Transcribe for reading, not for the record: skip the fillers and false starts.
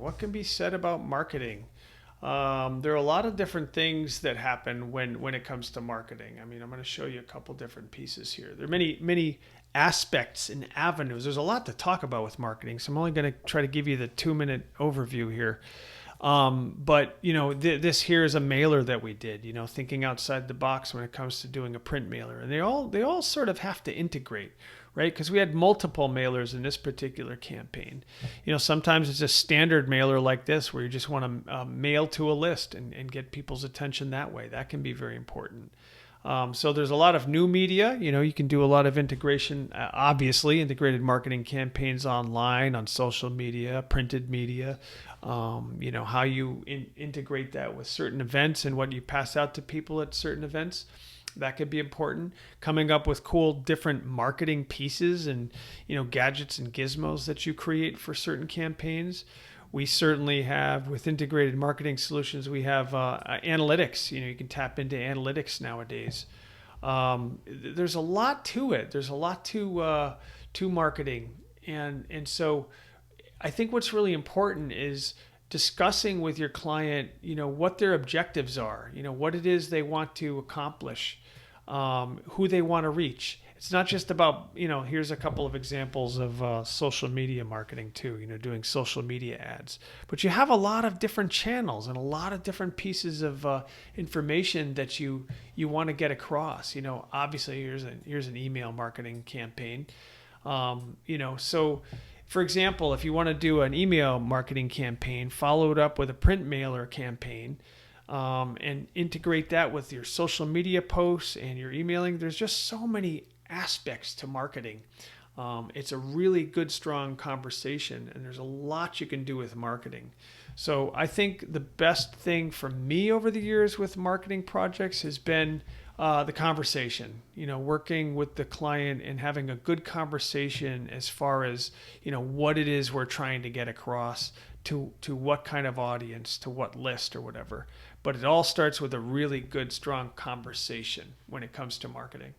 What can be said about marketing? There are a lot of different things that happen when it comes to marketing. I mean, I'm going to show you a couple different pieces here. There are many aspects and avenues. There's a lot to talk about with marketing, so I'm only going to try to give you the 2-minute overview here. But this here is a mailer that we did. Thinking outside the box when it comes to doing a print mailer, and they all sort of have to integrate, right? Because we had multiple mailers in this particular campaign. Sometimes it's a standard mailer like this where you just want to mail to a list and get people's attention that way. That can be very important. So there's a lot of new media. You can do a lot of integration, obviously, integrated marketing campaigns online, on social media, printed media. How you integrate that with certain events and what you pass out to people at certain events. That could be important. Coming up with cool different marketing pieces and, gadgets and gizmos that you create for certain campaigns. We certainly have, with integrated marketing solutions, we have analytics. You can tap into analytics nowadays. There's a lot to it. There's a lot to marketing. And so I think what's really important is discussing with your client, what their objectives are, what it is they want to accomplish, who they want to reach. It's not just about, here's a couple of examples of social media marketing too, doing social media ads. But you have a lot of different channels and a lot of different pieces of information that you want to get across. Obviously here's an email marketing campaign. So for example, if you want to do an email marketing campaign, follow it up with a print mailer campaign, and integrate that with your social media posts and your emailing. There's just so many aspects to marketing. It's a really good, strong conversation, and there's a lot you can do with marketing. So I think the best thing for me over the years with marketing projects has been the conversation, working with the client and having a good conversation as far as, what it is we're trying to get across to what kind of audience, to what list or whatever. But it all starts with a really good, strong conversation when it comes to marketing.